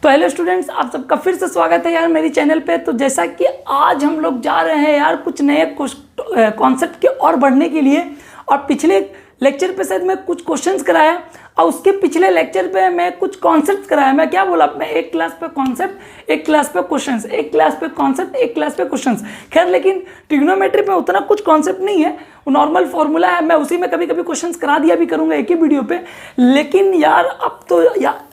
तो hello students, आप सबका फिर से स्वागत है यार मेरी चैनल पे। तो जैसा कि आज हम लोग जा रहे हैं यार कुछ नए कॉन्सेप्ट के और बढ़ने के लिए, और पिछले लेक्चर पे शायद मैं कुछ क्वेश्चंस कराया और उसके पिछले लेक्चर पे मैं कुछ कॉन्सेप्ट्स कराया। मैं क्या बोला, मैं एक क्लास पे कॉन्सेप्ट, एक क्लास पे क्वेश्चंस, एक क्लास पे कॉन्सेप्ट, एक क्लास पे क्वेश्चंस। खैर लेकिन ट्रिग्नोमेट्री में उतना कुछ कॉन्सेप्ट नहीं है, वो नॉर्मल फॉर्मूला है। मैं उसी में कभी कभी क्वेश्चंस करा दिया भी करूँगा एक ही वीडियो पे। लेकिन यार अब तो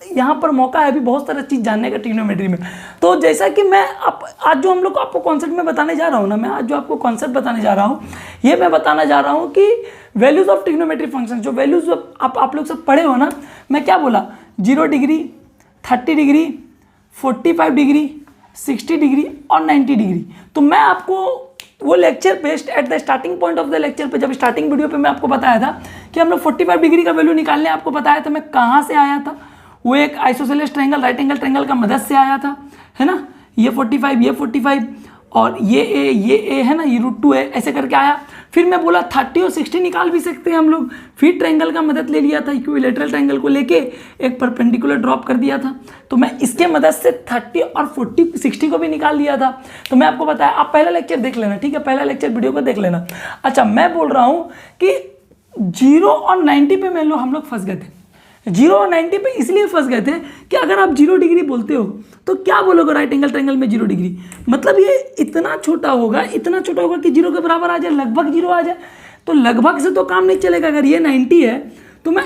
यहाँ पर मौका है अभी बहुत सारा चीज़ जानने का ट्रिग्नोमेट्री में। तो जैसा कि मैं आज जो हम लोग आपको कॉन्सेप्ट में बताने जा रहा हूँ ना, मैं आज जो आपको कॉन्सेप्ट बताने जा रहा हूँ, ये मैं बताना जा रहा हूँ कि वैल्यूज ऑफ ट्रिग्नोमेट्री फंक्शन। जो वैल्यूज आप लोग सब पढ़े हो ना, मैं क्या बोला, 0 डिग्री, 30 डिग्री, 45 डिग्री, 60 डिग्री और 90 डिग्री। तो मैं आपको वो lecture based at the starting point of the lecture पे, जब स्टार्टिंग वीडियो पे मैं आपको बताया था कि हम लोग 45 डिग्री का वैल्यू निकालने आपको बताया था। मैं कहाँ से आया था, वो एक isosceles triangle, right angle triangle का मदद से आया था, है ना। ये 45, ये 45 और ये ए है ना, ये √2 है, ऐसे करके आया। फिर मैं बोला 30 और 60 निकाल भी सकते हैं हम लोग। फिर ट्रायंगल का मदद ले लिया था, इक्विलैटरल ट्रायंगल को लेके एक परपेंडिकुलर ड्रॉप कर दिया था। तो मैं इसके मदद से 30 और 40 60 को भी निकाल लिया था। तो मैं आपको बताया, आप पहला लेक्चर देख लेना, ठीक है, पहला लेक्चर वीडियो को देख लेना। अच्छा, मैं बोल रहा हूँ कि 0 और 90 पे मान लो हम लोग फंस गए थे। 0 और 90 पे इसलिए फंस गए थे कि अगर आप 0 डिग्री बोलते हो तो क्या बोलोगे, राइट एंगल ट्रायंगल में 0 डिग्री, मतलब ये इतना छोटा होगा, इतना छोटा होगा कि 0 के बराबर आ जाए, लगभग 0 आ जाए। तो लगभग से तो काम नहीं चलेगा। अगर ये 90 है तो मैं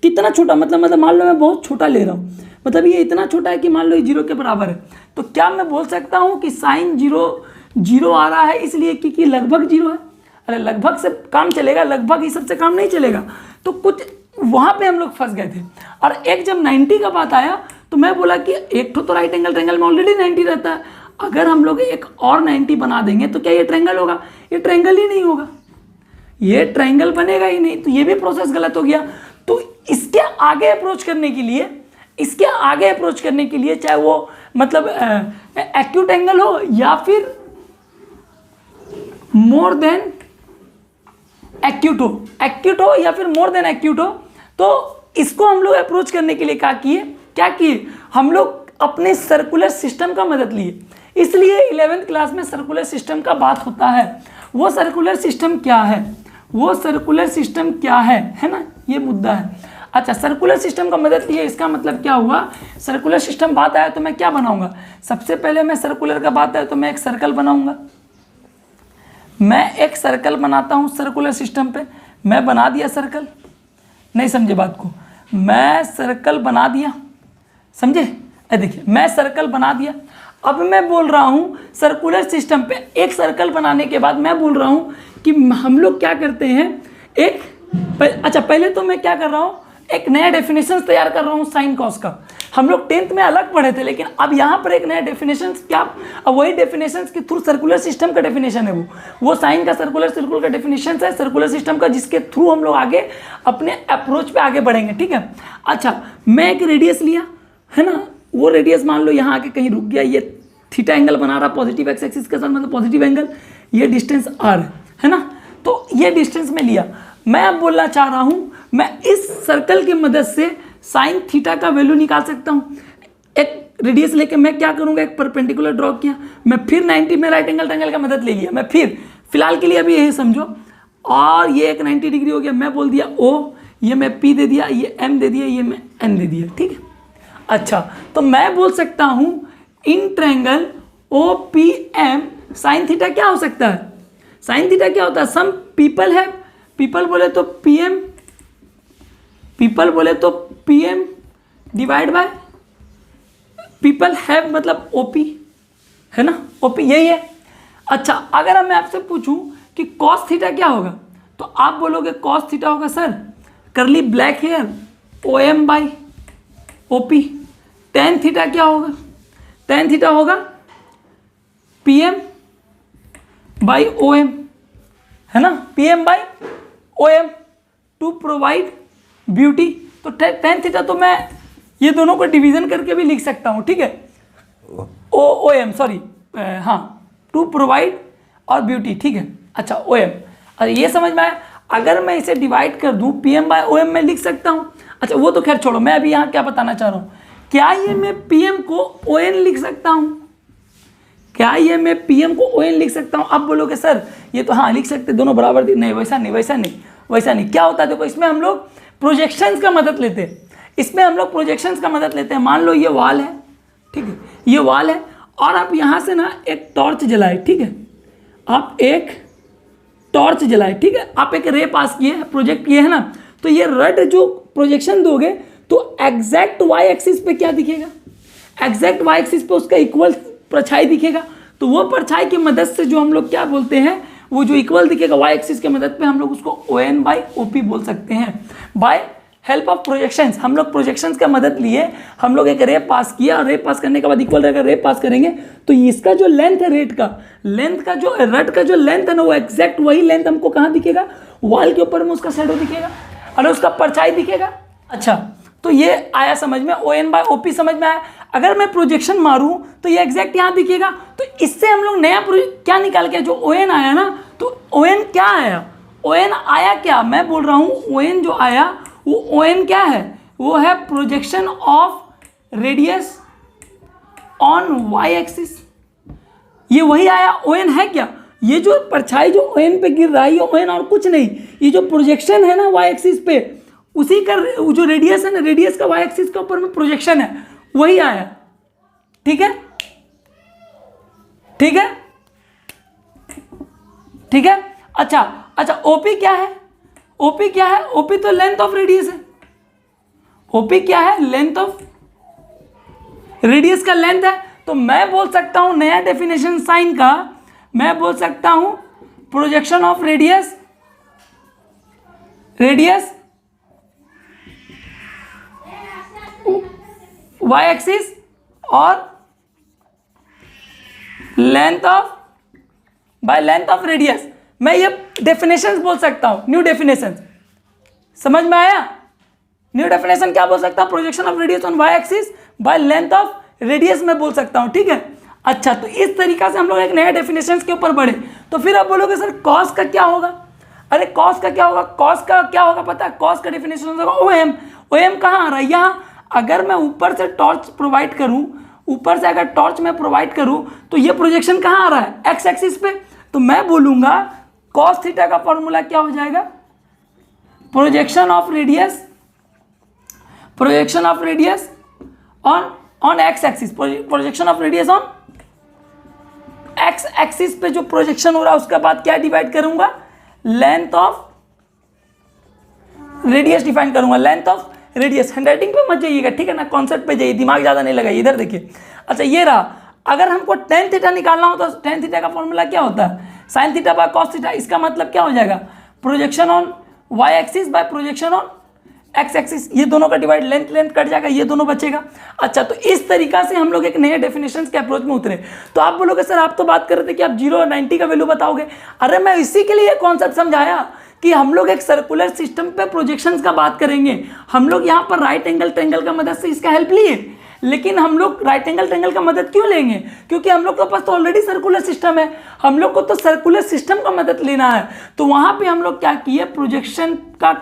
कितना छोटा, मतलब मान लो मैं बहुत छोटा ले रहा हूँ, मतलब ये इतना छोटा है कि मान लो ये 0 के बराबर है। तो क्या मैं बोल सकता हूँ कि साइन 0 आ रहा है इसलिए क्योंकि लगभग 0 है। अरे लगभग से काम चलेगा, लगभग इस सबसे काम नहीं चलेगा। तो कुछ वहाँ पे हम लोग फंस गए थे। और एक जब 90 का बात आया तो मैं बोला कि एक तो राइट एंगल ट्रायंगल में ऑलरेडी 90 रहता है, अगर हम लोग एक और 90 बना देंगे तो क्या ये ट्रायंगल होगा? ये ट्रायंगल ही नहीं होगा, ये ट्रायंगल बनेगा ही नहीं। तो ये भी प्रोसेस गलत हो गया। तो इसके आगे अप्रोच करने के लिए चाहे वो मतलब एक्यूट एंगल हो या फिर मोर देन एक्यूट हो या फिर मोर देन एक्यूट हो, तो इसको हम लोग अप्रोच करने के लिए क्या किए, हम लोग अपने सर्कुलर सिस्टम का मदद लिए। इसलिए 11th क्लास में सर्कुलर सिस्टम का बात होता है। वो सर्कुलर सिस्टम क्या है ना, ये मुद्दा है। अच्छा, सर्कुलर सिस्टम का मदद लिए, इसका मतलब क्या हुआ, सर्कुलर सिस्टम बात आया तो मैं क्या बनाऊंगा, सबसे पहले मैं सर्कुलर का बात है तो मैं एक सर्कल बनाऊंगा। मैं एक सर्कल बनाता हूं सर्कुलर सिस्टम पे। मैं बना दिया सर्कल, नहीं समझे बात को, मैं सर्कल बना दिया, समझे? देखिए, मैं सर्कल बना दिया। अब मैं बोल रहा हूं सर्कुलर सिस्टम पे एक सर्कल बनाने के बाद मैं बोल रहा हूं कि हम लोग क्या करते हैं, अच्छा पहले तो मैं क्या कर रहा हूं, एक नया डेफिनेशन तैयार कर रहा हूं साइन कॉस का। हम लोग 10th में अलग पढ़े थे, लेकिन अब यहाँ पर एक नया डेफिनेशन, क्या अब वही डेफिनेशन के थ्रू सर्कुलर सिस्टम का डेफिनेशन है, वो साइन का सर्कुलर सर्कुल का डेफिनेशन है सर्कुलर सिस्टम का, जिसके थ्रू हम लोग आगे अपने अप्रोच पे आगे बढ़ेंगे, ठीक है। अच्छा, मैं एक रेडियस लिया, है ना, वो रेडियस मान लो यहाँ आके कहीं रुक गया, ये थीटा एंगल बना रहा पॉजिटिव एक्स एक्सिस के साथ, मतलब पॉजिटिव एंगल, ये डिस्टेंस r है ना। तो ये डिस्टेंस में लिया। मैं अब बोलना चाह रहा हूँ, मैं इस सर्कल की मदद से साइन थीटा का वैल्यू निकाल सकता हूँ। एक रेडियस लेके मैं क्या करूँगा, एक परपेंडिकुलर ड्रॉ किया, मैं फिर 90 में राइट एंगल ट्रायंगल का मदद ले लिया। मैं फिर फिलहाल के लिए अभी यही समझो, और ये एक 90 डिग्री हो गया, मैं बोल दिया O, ये मैं P दे दिया, ये M दे दिया, ये मैं N दे दिया, ठीक है। अच्छा, तो मैं बोल सकता हूँ in triangle OPM sine theta क्या हो सकता है, साइन थीटा क्या होता है, सम पीपल है, पीपल बोले तो PM divide by people have, मतलब OP है ना, OP यही है। अच्छा, अगर मैं आपसे पूछूं कि कॉस थीटा क्या होगा, तो आप बोलोगे कॉस थीटा होगा sir curly black hair OM by OP। Tan theta क्या होगा, टेन थीटा होगा PM बाई OM, है ना, PM by OM to provide beauty. तो टेन थीटा तो मैं ये दोनों को डिवीजन करके भी लिख सकता हूँ, ठीक है, OM सॉरी, हाँ, टू प्रोवाइड और ब्यूटी, ठीक है। अच्छा, OM, अरे ये समझ में आया। अगर मैं इसे डिवाइड कर दूं PM बाय OM में लिख सकता हूँ। अच्छा, वो तो खैर छोड़ो, मैं अभी यहाँ क्या बताना चाह रहा हूँ क्या ये मैं पीएम को ON लिख सकता हूं? क्या ये मैं पीएम को ON लिख सकता हूं? आप बोलोगे सर ये तो हाँ लिख सकते, दोनों बराबर नहीं, वैसा नहीं वैसा नहीं वैसा नहीं। क्या होता है देखो, इसमें हम लोग प्रोजेक्शंस का मदद लेते हैं, इसमें हम लोग प्रोजेक्शंस का मदद लेते हैं। मान लो ये वॉल है, ठीक है, ये वॉल है और आप यहाँ से ना एक टॉर्च जलाए, ठीक है, आप एक टॉर्च जलाए, ठीक है, आप एक रे पास किए, प्रोजेक्ट किए है ना, तो ये रेड जो प्रोजेक्शन दोगे तो एग्जैक्ट वाई एक्सिस पे क्या दिखेगा, एग्जैक्ट वाई एक्सिस पे उसका इक्वल परछाई दिखेगा। तो वो परछाई की मदद से जो हम लोग क्या बोलते हैं, वो जो इक्वल दिखेगा वाई एक्सिस के मदद पे, हम लोग उसको ON/OP बोल सकते हैं। बाय हेल्प ऑफ प्रोजेक्शंस, हम लोग प्रोजेक्शंस का मदद लिए, हम लोग एक रे पास किया और रे पास करने के बाद इक्वल रहेगा, रे पास करेंगे तो इसका जो लेंथ है रेड का, लेंथ का जो रेड का जो लेंथ है ना, वो एग्जैक्ट वही लेंथ हमको कहाँ दिखेगा, वॉल के ऊपर में उसका शैडो दिखेगा और उसका परछाई दिखेगा। अच्छा, तो ये आया समझ में, ON/OP समझ में आया। अगर मैं प्रोजेक्शन मारूं तो ये एग्जैक्ट यहाँ दिखेगा। तो इससे हम लोग नया क्या निकाल के, जो ON आया ना, तो ON क्या आया, ON आया क्या, मैं बोल रहा हूँ ON जो आया वो ON क्या है, वो है projection of radius on Y axis. ये वही आया, ON है क्या, ये जो परछाई जो ON पे गिर रहा है ये ON और कुछ नहीं, ये जो प्रोजेक्शन है ना वाई एक्सिस पे, उसी का जो रेडियस है ना, रेडियस का वाई एक्सिस के ऊपर में प्रोजेक्शन है, वही आया। ठीक है, ठीक है, ठीक है। अच्छा अच्छा, OP क्या है, OP क्या है, OP तो लेंथ ऑफ रेडियस है। OP क्या है, लेंथ ऑफ रेडियस का लेंथ है। तो मैं बोल सकता हूं नया डेफिनेशन साइन का, मैं बोल सकता हूं projection of radius, radius Y axis और length of by length of radius. मैं ये डेफिनेशंस बोल सकता हूं, न्यू डेफिनेशन, समझ में आया। न्यू डेफिनेशन क्या बोल सकता हूं, projection of radius on Y axis by length of radius में बोल सकता हूं। ठीक है, अच्छा, तो इस तरीका से हम लोग एक नया डेफिनेशन के ऊपर बढ़े। तो फिर आप बोलोगे सर कॉस का क्या होगा, अरे कॉस का क्या होगा, कॉस का क्या होगा पता है, कॉस का डेफिनेशन होगा OM। OM कहाँ आ रहा है, यहाँ। अगर मैं ऊपर से टॉर्च प्रोवाइड करूं, ऊपर से अगर टॉर्च मैं प्रोवाइड करूं तो ये प्रोजेक्शन कहाँ आ रहा है, एक्स एक्सिस पे। तो मैं बोलूंगा कॉस थीटा का फॉर्मूला क्या हो जाएगा, projection of radius, projection of radius on X axis, projection of radius on X axis पे जो प्रोजेक्शन हो रहा है उसके बाद क्या डिवाइड करूंगा, लेंथ ऑफ रेडियस डिफाइन करूंगा, लेंथ ऑफ रेडियस। हैंडराइटिंग पे मत जाइएगा, ठीक है ना, कॉन्सेप्ट पे जाइए, दिमाग ज़्यादा नहीं लगाइए। इधर देखिए, अच्छा ये रहा, अगर हमको टेन थीटा निकालना हो तो टेन थीटा का फॉर्मूला क्या होता है, sine theta by cos theta. इसका मतलब क्या हो जाएगा, projection on Y axis by projection on X axis, ये दोनों का डिवाइड, लेंथ लेंथ कट जाएगा, ये दोनों बचेगा। अच्छा, तो इस तरीका से हम लोग एक नए डेफिनेशन के अप्रोच में उतरे। तो आप बोलोगे सर आप तो बात कर रहे थे कि आप 0 और 90 का वैल्यू बताओगे। अरे मैं इसी के लिए कॉन्सेप्ट समझाया कि हम लोग एक सर्कुलर सिस्टम पे प्रोजेक्शंस का बात करेंगे। हम लोग यहाँ पर राइट एंगल ट्रायंगल का मदद से इसका हेल्प लिए, लेकिन हम लोग राइट एंगल ट्रायंगल का मदद क्यों लेंगे, क्योंकि हम लोग के पास तो ऑलरेडी सर्कुलर सिस्टम है, हम लोग को तो सर्कुलर सिस्टम का मदद लेना है। तो वहाँ पे हम लोग क्या किए, प्रोजेक्शन का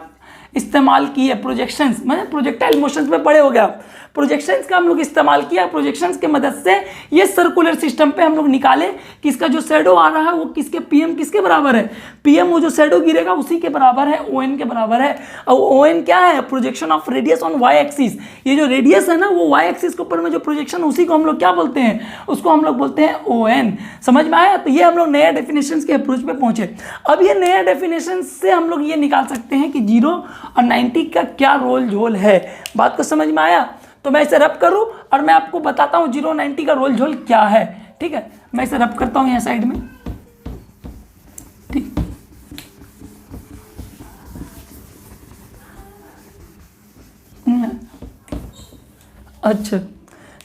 इस्तेमाल किए, प्रोजेक्शंस मतलब प्रोजेक्टाइल मोशंस में पड़े हो गया, प्रोजेक्शंस का हम लोग इस्तेमाल किया। प्रोजेक्शंस के मदद से ये सर्कुलर सिस्टम पे हम लोग निकाले कि इसका जो शैडो आ रहा है वो किसके, PM किसके बराबर है, PM वो जो शैडो गिरेगा उसी के बराबर है, ON के बराबर है। और ON क्या है, projection of radius on Y axis. ये जो रेडियस है ना वो वाई एक्सिस के ऊपर में जो प्रोजेक्शन, उसी को हम लोग क्या बोलते हैं, उसको हम लोग बोलते हैं ON। समझ में आया। तो ये हम लोग नया डेफिनेशन के अप्रोच पे पहुंचे। अब ये नया डेफिनेशन से हम लोग ये निकाल सकते हैं कि 0 और 90 का क्या रोल झोल है। बात को समझ में आया। तो मैं इसे रब करूं और मैं आपको बताता हूं 0 90 का रोल झोल क्या है। ठीक है, मैं इसे रब करता हूं यहाँ साइड में। ठीक, अच्छा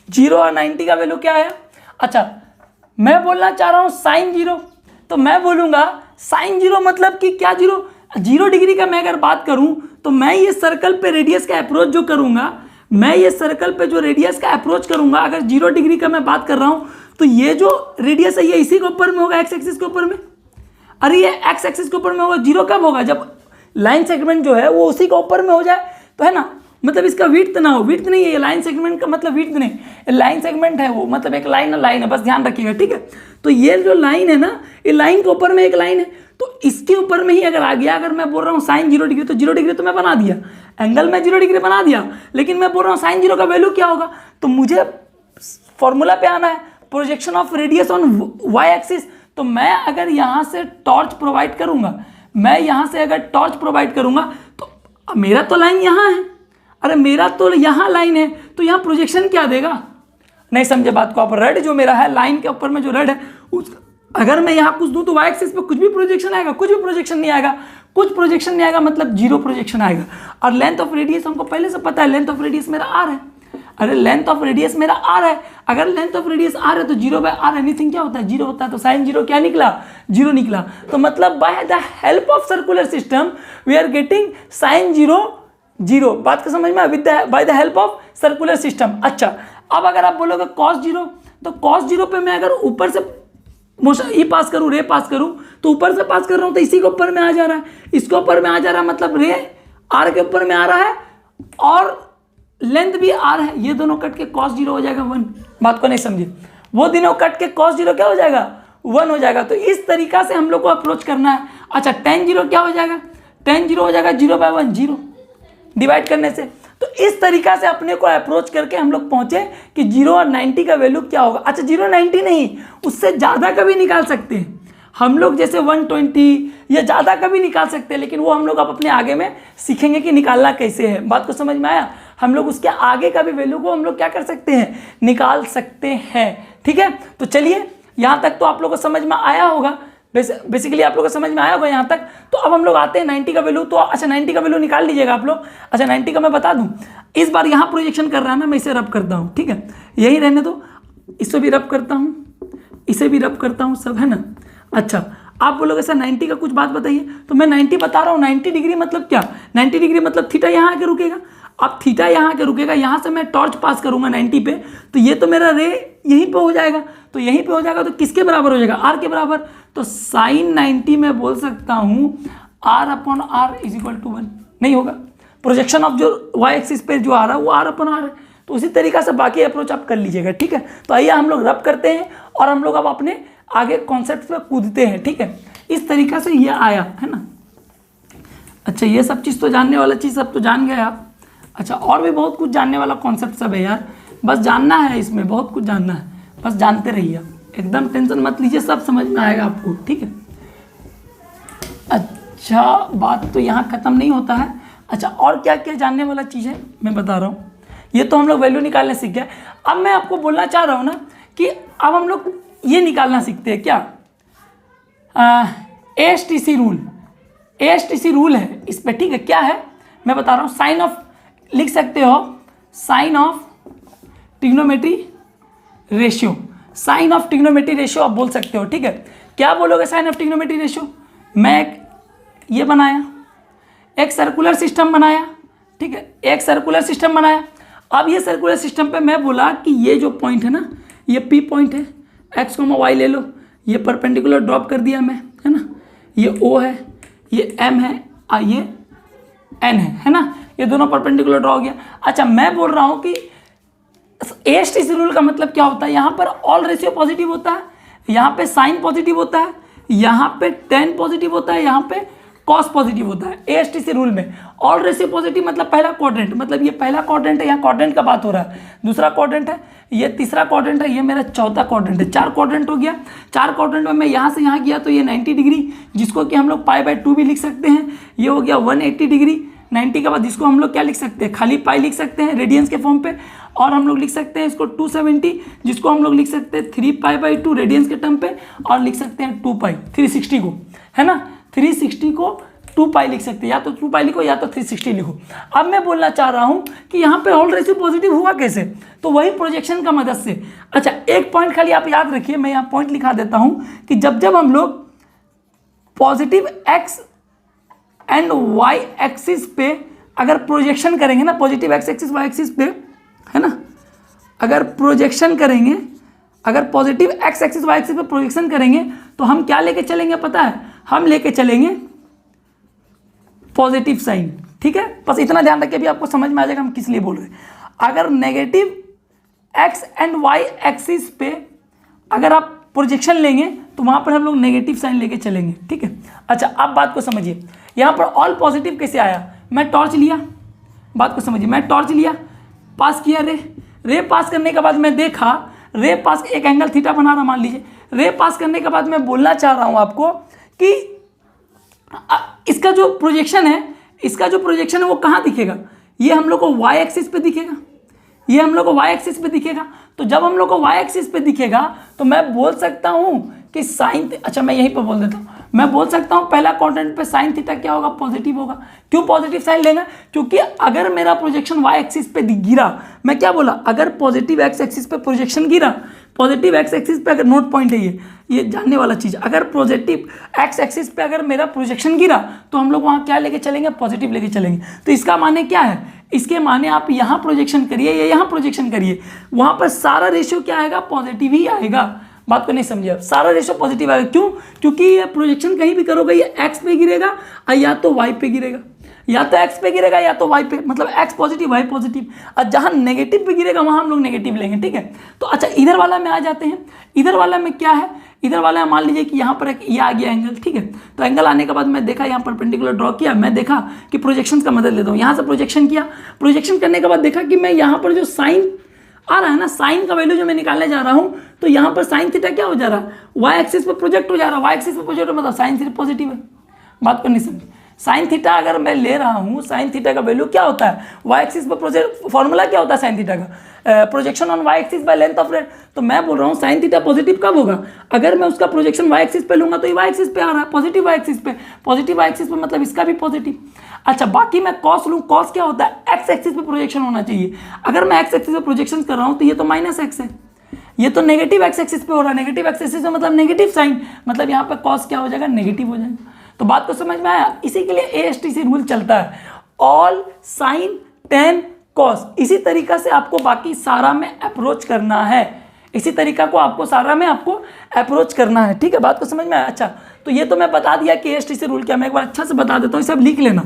0 और 90 का वैल्यू क्या है। अच्छा, मैं बोलना चाह रहा हूं साइन 0, तो मैं बोलूंगा साइन 0 मतलब कि क्या, 0 डिग्री का मैं अगर बात करूं तो मैं ये सर्कल पे रेडियस का अप्रोच जो करूंगा, मैं ये सर्कल पे जो रेडियस का अप्रोच करूंगा, अगर 0 डिग्री का मैं बात कर रहा हूं तो ये जो रेडियस है ये इसी के ऊपर में होगा, एक्स एक्सिस के ऊपर में। अरे ये एक्स एक्सिस के ऊपर में होगा। 0 कब होगा, जब लाइन सेगमेंट जो है वो उसी के ऊपर में हो जाए, तो है ना, मतलब इसका विड्थ ना हो, विड्थ नहीं है ये लाइन सेगमेंट का मतलब विड्थ नहीं, लाइन सेगमेंट है वो, मतलब एक लाइन है, बस ध्यान रखिएगा, ठीक है। तो ये जो लाइन है ना, ये लाइन के ऊपर में एक लाइन है, तो इसके ऊपर में ही अगर आ गया, अगर मैं बोल रहा हूँ साइन 0 डिग्री, तो 0 डिग्री तो मैं बना दिया, एंगल में 0 डिग्री बना दिया, लेकिन मैं बोल रहा हूँ साइन 0 का वैल्यू क्या होगा, तो मुझे फॉर्मूला पे आना है, projection of radius on Y axis. तो मैं अगर यहाँ से टॉर्च प्रोवाइड करूँगा, मैं यहाँ से अगर टॉर्च प्रोवाइड करूँगा, तो मेरा तो लाइन यहाँ है, अरे मेरा तो यहाँ लाइन है, तो यहाँ प्रोजेक्शन क्या देगा, नहीं समझे बात को आप। रेड जो मेरा है, लाइन के ऊपर में जो रेड है, उस अगर मैं यहाँ कुछ दूँ तो वाई एक्सिस पे कुछ भी प्रोजेक्शन आएगा, कुछ भी प्रोजेक्शन नहीं आएगा, कुछ प्रोजेक्शन नहीं आएगा, मतलब 0 प्रोजेक्शन आएगा। और लेंथ ऑफ रेडियस हमको पहले से पता है, लेंथ ऑफ रेडियस मेरा आर है, अरे लेंथ ऑफ रेडियस मेरा आर है, अगर लेंथ ऑफ रेडियस आर है तो 0/r एनीथिंग क्या होता है, 0 होता है, तो साइन 0 क्या निकला, 0 निकला। तो मतलब by the help of circular system we are getting sine 0 0। बात को समझ में, with by the help of circular system. अच्छा, अब अगर आप बोलोगे cos 0, तो cos 0 पे मैं अगर ऊपर से मोशन ई पास करूँ, रे पास करूँ, तो ऊपर से पास कर रहा हूँ तो इसी के ऊपर में आ जा रहा है, इसके ऊपर में आ जा रहा है, मतलब रे आर के ऊपर में आ रहा है और लेंथ भी आर है, ये दोनों कट के cos 0 हो जाएगा 1। बात को नहीं समझे, वो दोनों कट के cos 0 क्या हो जाएगा, 1 हो जाएगा। तो इस तरीका से हम लोग को अप्रोच करना है। अच्छा, tan 0 क्या हो जाएगा, tan 0 हो जाएगा 0/1, 0 डिवाइड करने से। तो इस तरीका से अपने को अप्रोच करके हम लोग पहुंचे कि 0 और 90 का वैल्यू क्या होगा। अच्छा, 0 90 नहीं, उससे ज़्यादा का भी निकाल सकते हैं हम लोग, जैसे 120 या ज़्यादा का भी निकाल सकते हैं, लेकिन वो हम लोग अब अपने आगे में सीखेंगे कि निकालना कैसे है। बात को समझ में आया, हम लोग उसके आगे का भी वैल्यू को हम लोग क्या कर सकते हैं, निकाल सकते हैं, ठीक है। तो चलिए, यहाँ तक तो आप लोगों को समझ में आया होगा, बेसिकली आप लोगों को समझ में आया होगा यहाँ तक। तो अब हम लोग आते हैं 90 का वैल्यू। तो अच्छा, 90 का वैल्यू निकाल लीजिएगा आप लोग। अच्छा, 90 का मैं बता दूँ, इस बार यहाँ प्रोजेक्शन कर रहा है ना, मैं इसे रब करता हूँ, ठीक है, यही रहने दो, इसे भी रब करता हूँ, इसे भी रब करता हूँ, सब है ना। अच्छा, आप बोलोगे सर 90 का कुछ बात बताइए, तो मैं 90 बता रहा हूँ। 90 डिग्री मतलब क्या, 90 डिग्री मतलब थीटा यहाँ आके रुकेगा। अब थीटा यहाँ आके रुकेगा, यहाँ से मैं टॉर्च पास करूँगा 90 पे, तो ये तो मेरा रे यहीं पे हो जाएगा, तो यहीं पे हो जाएगा, तो किसके बराबर हो जाएगा, आर के बराबर। तो साइन 90 में बोल सकता हूँ r/r = 1, नहीं होगा, प्रोजेक्शन ऑफ जो वाई एक्सिस पे जो आ रहा है वो r/r है। तो उसी तरीका से बाकी अप्रोच आप कर लीजिएगा, ठीक है। तो आइए हम लोग रब करते हैं और हम लोग अब अपने आगे कॉन्सेप्ट पे कूदते हैं, ठीक है। इस तरीका से ये आया है ना। अच्छा, ये सब चीज़ तो जानने वाला चीज़ सब तो जान गए आप। अच्छा, और भी बहुत कुछ जानने वाला कॉन्सेप्ट सब है यार, बस जानना है, इसमें बहुत कुछ जानना है, बस जानते रहिए, एकदम टेंशन मत लीजिए, सब समझ में आएगा आपको, ठीक है। अच्छा, बात तो यहाँ ख़त्म नहीं होता है। अच्छा, और क्या क्या जानने वाला चीज़ है मैं बता रहा हूँ। ये तो हम लोग वैल्यू निकालने सीख गए। अब मैं आपको बोलना चाह रहा हूँ ना कि अब हम लोग ये निकालना सीखते हैं क्या, ASTC रूल। ASTC रूल है इस पर, ठीक है। क्या है मैं बता रहा हूँ, साइन ऑफ लिख सकते हो, sine of trigonometry ratio, sine of trigonometry ratio आप बोल सकते हो, ठीक है। क्या बोलोगे साइन ऑफ ट्रिग्नोमेट्री रेशियो, मैं ये बनाया, एक सर्कुलर सिस्टम बनाया, ठीक है, एक सर्कुलर सिस्टम बनाया। अब ये सर्कुलर सिस्टम पे मैं बोला कि ये जो पॉइंट है ना, ये P पॉइंट है, x, y ले लो, ये परपेंडिकुलर ड्रॉप कर दिया मैं, है ना, ये O है, ये M है और ये N है ना, ये दोनों परपेंडिकुलर ड्रॉ हो गया। अच्छा, मैं बोल रहा हूँ कि ASTC रूल का मतलब क्या होता है, यहाँ पर ऑल रेशियो पॉजिटिव होता है, यहाँ पे साइन पॉजिटिव होता है, यहाँ पे टेन पॉजिटिव होता है, यहाँ पे कॉस पॉजिटिव होता है। ASTC रूल में ऑल रेशियो पॉजिटिव मतलब पहला क्वाड्रेंट, मतलब ये पहला क्वाड्रेंट है, यहाँ क्वाड्रेंट का बात हो रहा है, दूसरा क्वाड्रेंट है, ये तीसरा क्वाड्रेंट है, ये मेरा चौथा क्वाड्रेंट है, 4 क्वाड्रेंट हो गया। 4 क्वाड्रेंट में मैं यहाँ से यहाँ गया तो ये 90 डिग्री, जिसको कि हम लोग π/2 भी लिख सकते हैं, ये हो गया 180 डिग्री 90 के बाद, जिसको हम लोग क्या लिख सकते हैं, खाली पाई लिख सकते हैं रेडियंस के फॉर्म पे, और हम लोग लिख सकते हैं इसको 270, जिसको हम लोग लिख सकते हैं 3π/2 रेडियंस के टर्म पे, और लिख सकते हैं 2π 360 को, है ना, 360 को 2π लिख सकते हैं, या तो 2π लिखो या तो 360 लिखो। अब मैं बोलना चाह रहा हूँ कि यहाँ पे ऑल रेशियो पॉजिटिव हुआ कैसे, तो वही प्रोजेक्शन का मदद से। अच्छा, एक पॉइंट खाली आप याद रखिए, मैं यहाँ पॉइंट लिखा देता हूँ कि जब जब हम लोग positive x and y axis पे अगर प्रोजेक्शन करेंगे ना, positive x axis y axis पे, है ना, अगर प्रोजेक्शन करेंगे, अगर positive x axis y axis पे प्रोजेक्शन करेंगे तो हम क्या लेके चलेंगे पता है, हम लेके चलेंगे पॉजिटिव साइन, ठीक है, बस इतना ध्यान रखिए, अभी आपको समझ में आ जाएगा हम किस लिए बोल रहे हैं। अगर negative X and Y axis पे अगर आप प्रोजेक्शन लेंगे तो वहाँ पर हम लोग नेगेटिव साइन लेके चलेंगे, ठीक है। अच्छा, अब बात को समझिए, यहाँ पर ऑल पॉजिटिव कैसे आया, मैं टॉर्च लिया, बात को समझिए, मैं टॉर्च लिया, पास किया रे पास करने के बाद मैं देखा रे पास एक एंगल थीटा बना रहा, मान लीजिए रे पास करने के बाद मैं बोलना चाह रहा हूँ आपको कि इसका जो प्रोजेक्शन है वो कहाँ दिखेगा, ये हम लोग को वाई एक्सिस पे दिखेगा, ये हम लोग को वाई एक्सिस पे दिखेगा। तो जब हम लोग को वाई एक्सिस पे दिखेगा तो मैं बोल सकता हूँ कि साइन, अच्छा मैं यहीं पर बोल देता हूँ, मैं बोल सकता हूँ पहला क्वाड्रेंट पे साइन थीटा क्या होगा, पॉजिटिव होगा। क्यों पॉजिटिव साइन लेगा, क्योंकि अगर मेरा प्रोजेक्शन वाई एक्सिस पे गिरा, मैं क्या बोला, अगर पॉजिटिव एक्स एक्सिस पे प्रोजेक्शन गिरा, पॉजिटिव एक्स एक्सिस पे अगर नोट पॉइंट है ये जानने वाला चीज़, अगर पॉजिटिव एक्स एक्सिस पे अगर मेरा प्रोजेक्शन गिरा तो हम लोग वहाँ क्या लेके चलेंगे, पॉजिटिव लेके चलेंगे। तो इसका माने क्या है, इसके माने आप यहाँ प्रोजेक्शन करिए या यहाँ प्रोजेक्शन करिए, वहाँ पर सारा रेशियो क्या आएगा, पॉजिटिव ही आएगा। बात को नहीं समझे आप, सारा रेशियो पॉजिटिव आएगा। क्यों, क्योंकि ये प्रोजेक्शन कहीं भी करोगे ये एक्स पे गिरेगा या तो वाई पे गिरेगा, या तो एक्स पे गिरेगा या तो वाई पे, मतलब एक्स पॉजिटिव वाई पॉजिटिव, और जहाँ नेगेटिव पे गिरेगा वहाँ हम लोग नेगेटिव लेंगे, ठीक है। तो अच्छा इधर वाला में आ जाते हैं, इधर वाला में क्या है, इधर वाला में मान लीजिए कि यहाँ पर एक ये आ गया एंगल, ठीक है। तो एंगल आने के बाद मैं देखा यहाँ परपेंडिकुलर ड्रॉ किया, मैं देखा कि प्रोजेक्शन का मदद लेता हूँ, यहाँ से प्रोजेक्शन किया, प्रोजेक्शन करने के बाद देखा कि मैं यहाँ पर जो साइन आ रहा है ना, साइन का वैल्यू जो मैं निकालने जा रहा हूँ, तो यहाँ पर साइन थीटा क्या हो जा रहा है, वाई एक्सिस पे प्रोजेक्ट हो जा रहा है, वाई एक्सिस पे प्रोजेक्ट मतलब साइन थीटा पॉजिटिव है। बात को नहीं समझे, साइन थीटा अगर मैं ले रहा हूँ, साइन थीटा का वैल्यू क्या होता है, वाई एक्सिस पर प्रोजेक्ट, फॉर्मूला क्या होता है साइन थीटा का, projection on Y axis by length of ray. तो मैं बोल रहा हूँ साइन थीटा पॉजिटिव कब होगा, अगर मैं उसका प्रोजेक्शन वाई एक्सिस पे लूंगा तो ये वाई एक्सिस पे आ रहा है, पॉजिटिव वाई एक्सिस पे, पॉजिटिव वाई एक्सिस पे मतलब इसका भी पॉजिटिव। अच्छा बाकी मैं कॉस लूँ, कॉस क्या होता है, एक्स एक्सिस पे प्रोजेक्शन होना चाहिए, अगर मैं एक्स एक्सिस पे प्रोजेक्शन कर रहा हूँ तो ये तो माइनस एक्स है, ये तो नेगेटिव एक्स एक्सिस पे हो रहा है, नेगेटिव एक्स एक्सिस मतलब नेगेटिव साइन, मतलब यहाँ पे कॉस क्या हो जाएगा, नेगेटिव हो जाएगा। तो बात को समझ में आया, इसी के लिए ASTC रूल चलता है, ऑल साइन टेन कॉस। इसी तरीका से आपको बाकी सारा में अप्रोच करना है, इसी तरीका को आपको सारा में आपको अप्रोच करना है, ठीक है। बात को समझ में आया। अच्छा तो ये तो मैं बता दिया कि ASTC रूल क्या, मैं एक बार अच्छा से बता देता हूँ, सब लिख लेना,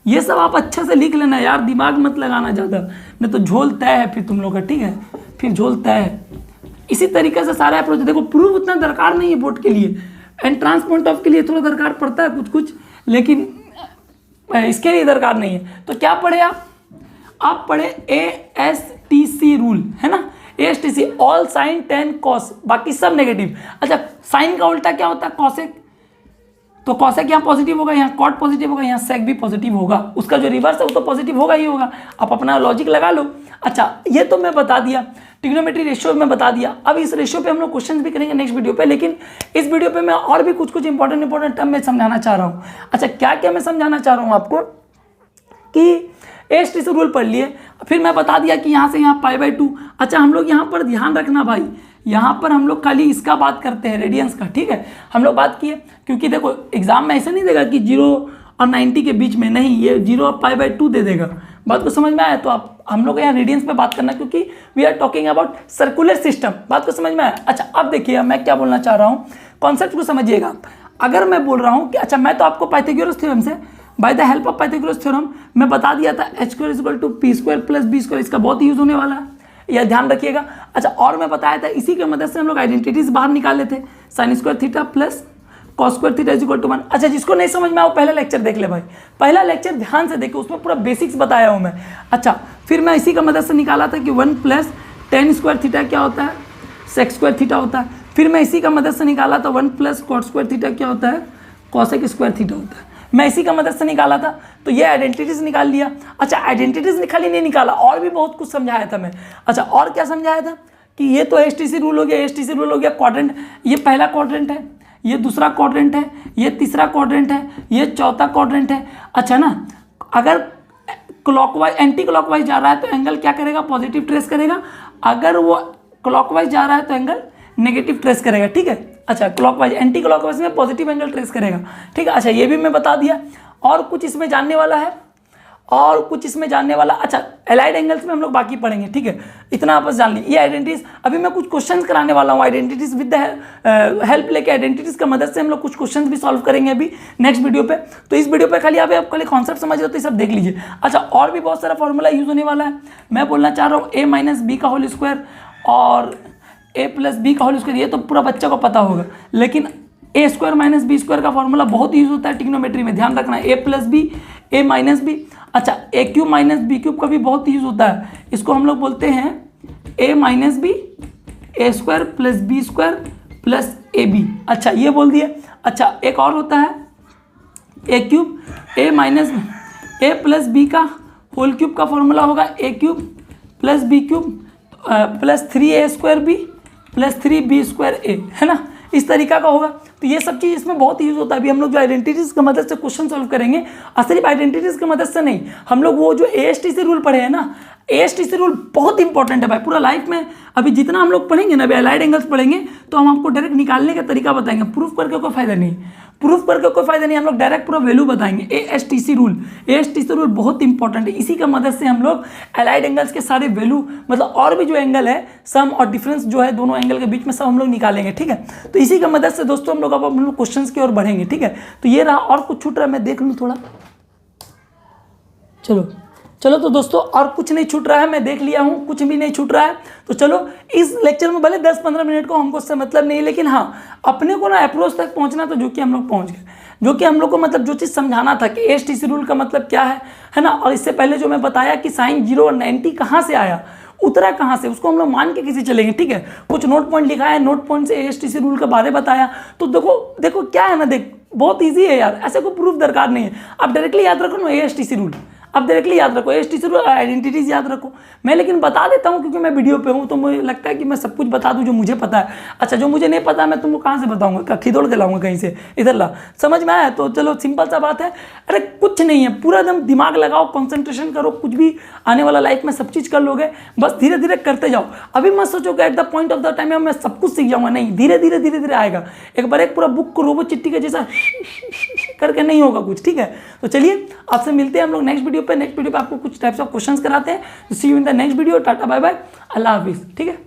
ये सब आप अच्छा से लिख लेना यार, दिमाग मत लगाना ज़्यादा, नहीं तो झोल तय है फिर तुम लोग का, ठीक है, फिर झोल तय है। इसी तरीके से सारा अप्रोच, देखो प्रूफ उतना दरकार नहीं है बोर्ड के लिए, एंट्रांस पॉइंट ऑफ के लिए थोड़ा दरकार पड़ता है कुछ कुछ, लेकिन इसके लिए दरकार नहीं है। तो क्या पढ़े आप पढ़े ASTC रूल, है ना, ASTC all sine tan cos, बाकी सब नेगेटिव। अच्छा साइन का उल्टा क्या होता है, कॉसेक, तो कॉसेक यहाँ पॉजिटिव होगा, यहाँ कॉट पॉजिटिव होगा, यहाँ सेक भी पॉजिटिव होगा, उसका जो रिवर्स है वो तो पॉजिटिव होगा ही होगा, आप अपना लॉजिक लगा लो। अच्छा ये तो मैं बता दिया, ट्रिग्नोमेट्री रेशियो में बता दिया। अब इस रेशियो पे हम लोग क्वेश्चंस भी करेंगे नेक्स्ट वीडियो पे, लेकिन इस वीडियो पे मैं और भी कुछ इंपॉर्टेंट टर्म में समझाना चाह रहा हूँ। अच्छा क्या क्या मैं समझाना चाह रहा हूँ आपको कि ASTC रूल पढ़ लिए, फिर मैं बता दिया कि यहाँ से यहाँ π/2। अच्छा हम लोग यहाँ पर ध्यान रखना भाई, यहाँ पर हम लोग खाली इसका बात करते हैं, रेडियंस का, ठीक है, हम लोग बात किए, क्योंकि देखो एग्जाम में ऐसा नहीं देगा कि 0 और 90 के बीच में, नहीं, ये 0 और π/2 दे देगा। बात को समझ में आया, तो आप हम लोग यहाँ रेडियंस पे बात करना, क्योंकि we are talking about circular system. बात को समझ में आया। अच्छा अब देखिए मैं क्या बोलना चाह रहा हूँ, कॉन्सेप्ट को समझिएगा। अगर मैं बोल रहा हूँ कि अच्छा मैं तो आपको पाइथागोरस थ्योरम से, bye the help of Pythagoras theorem मैं बता दिया था h² = p² + b², इसका बहुत यूज होने वाला है, यह ध्यान रखिएगा। अच्छा और मैं बताया था इसी की मदद से हम लोग आइडेंटिटीज बाहर निकाले थे, sin² theta plus cos² theta = 1। अच्छा जिसको नहीं समझ में आओ पहला लेक्चर देख ले भाई, पहला लेक्चर ध्यान से देखो, उसमें पूरा बेसिक्स बताया हूँ मैं। अच्छा फिर मैं इसी का मदद से निकाला था कि 1 + tan² थीटा क्या होता है, sec² थीटा होता है। फिर मैं इसी का मदद से निकाला था 1 + cot² थीटा क्या होता है, cosec² थीटा होता है, मैं इसी का मदद से निकाला था। तो ये आइडेंटिटीज निकाल लिया। अच्छा आइडेंटिटीज खाली नहीं निकाला, और भी बहुत कुछ समझाया था मैं। अच्छा और क्या समझाया था कि ये तो ASTC रूल हो गया, ASTC रूल हो गया, क्वाड्रेंट, ये पहला क्वाड्रेंट है, ये दूसरा क्वाड्रेंट है, ये तीसरा क्वाड्रेंट है, ये चौथा क्वाड्रेंट है। अच्छा ना, अगर क्लॉकवाइज एंटी क्लॉकवाइज जा रहा है तो एंगल क्या करेगा, पॉजिटिव ट्रेस करेगा, अगर वो क्लॉकवाइज जा रहा है तो एंगल नेगेटिव ट्रेस करेगा, ठीक है। अच्छा क्लॉकवाइज एंटी क्लॉकवाइज में पॉजिटिव एंगल ट्रेस करेगा, ठीक है। अच्छा ये भी मैं बता दिया। और कुछ इसमें जानने वाला है, और कुछ इसमें जानने वाला। अच्छा, एलाइड एंगल्स में हम लोग बाकी पढ़ेंगे, ठीक है, इतना आपस जान लीजिए। ये आइडेंटिटीज अभी मैं कुछ क्वेश्चंस कराने वाला हूँ, आइडेंटिटीज विद हेल्प लेके आइडेंटिटीज का मदद से हम लोग कुछ क्वेश्चंस भी सॉल्व करेंगे अभी नेक्स्ट वीडियो पे। तो इस वीडियो पे खाली आप खाली कॉन्सेप्ट समझ रहे हो तो ये सब देख लीजिए। अच्छा, और भी बहुत सारा फॉर्मूला यूज होने वाला है। मैं बोलना चाह रहा हूँ a माइनस बी का होल स्क्वायर और a प्लस बी का होल स्क्वायर, ये तो पूरा बच्चा को पता होगा, लेकिन ए स्क्वायर माइनस बी स्क्वायर का फॉर्मूला बहुत यूज होता है ट्रिग्नोमेट्री में, ध्यान रखना। ए प्लस बी, ए माइनस बी। अच्छा, ए क्यूब माइनस बी क्यूब का भी बहुत यूज होता है, इसको हम लोग बोलते हैं A minus B, A square plus B square plus A B. अच्छा, ये बोल दिए। अच्छा, एक और होता है A cube, A minus A plus B का होल क्यूब का फॉर्मूला होगा A cube plus B cube plus 3a square B plus 3b square A, है ना, इस तरीका का होगा। तो ये सब चीज़ इसमें बहुत यूज होता है। अभी हम लोग जो आइडेंटिटीज की मदद से क्वेश्चन सॉल्व करेंगे, और सिर्फ आइडेंटिटीज की मदद से नहीं, हम लोग वो जो ASTC रूल पढ़े हैं ना, ASTC रूल बहुत इंपॉर्टेंट है भाई पूरा लाइफ में। अभी जितना हम लोग पढ़ेंगे ना, अभी एलाइड एंगल्स पढ़ेंगे तो हम आपको डायरेक्ट निकालने का तरीका बताएंगे, प्रूफ करके कोई फायदा नहीं, प्रूफ करके कोई फायदा नहीं, हम लोग डायरेक्ट पूरा वैल्यू बताएंगे। ASTC रूल बहुत इंपॉर्टेंट है, इसी का मदद से हम लोग एलाइड एंगल्स के सारे वैल्यू, मतलब और भी जो एंगल है, सम और डिफरेंस जो है दोनों एंगल के बीच में, सब हम लोग निकालेंगे, ठीक है। तो इसी का मदद से दोस्तों हम लोग अब हम लोग क्वेश्चन की ओर बढ़ेंगे, ठीक है। तो ये रहा, और कुछ छूट रहा है मैं देख लूँ थोड़ा, चलो तो दोस्तों और कुछ नहीं छूट रहा है, मैं देख लिया हूँ, कुछ भी नहीं छूट रहा है। तो चलो इस लेक्चर में भले 10-15 मिनट को हमको उससे मतलब नहीं, लेकिन हाँ अपने को ना अप्रोच तक पहुँचना, तो जो कि हम लोग पहुँच गए, जो कि हम लोग को मतलब जो चीज़ समझाना था कि ASTC रूल का मतलब क्या है ना। और इससे पहले जो मैं बताया कि साइन 0 और 90 कहाँ से आया, उतरा कहाँ से, उसको हम लोग मान के किसी चलेंगे, ठीक है। कुछ नोट पॉइंट लिखा है, नोट पॉइंट से ASTC रूल के बारे बताया। तो देखो क्या है ना, देख बहुत ईजी है यार, ऐसे कोई प्रूफ दरकार नहीं है। आप डायरेक्टली याद रखो ना ASTC रूल, आप डायरेक्टली याद रखो ASTC रूल, आइडेंटिटीज याद रखो। मैं लेकिन बता देता हूँ क्योंकि मैं वीडियो पे हूँ, तो मुझे लगता है कि मैं सब कुछ बता दूँ जो मुझे पता है। अच्छा, जो मुझे नहीं पता मैं तुमको कहाँ से बताऊँगा, खिदौड़ के लाऊंगा कहीं से, इधर ला, समझ में आया। तो चलो सिंपल सा बात है, अरे कुछ नहीं है, पूरा एकदम दिमाग लगाओ, कॉन्सेंट्रेशन करो, कुछ भी आने वाला लाइफ में सब चीज़ कर लोगे, बस धीरे धीरे करते जाओ। अभी मत सोचो कि at the point of the time मैं सब कुछ सीख जाऊँगा, नहीं, धीरे धीरे आएगा। एक बार एक पूरा बुक को रोबो चिट्टी के जैसा करके नहीं होगा कुछ, ठीक है। तो चलिए आपसे मिलते हैं हम लोग नेक्स्ट वीडियो पे। नेक्स्ट वीडियो पे आपको कुछ टाइप्स ऑफ क्वेश्चंस कराते हैं। See you in the next video. Tata bye bye, अल्लाह हाफिज़, ठीक है।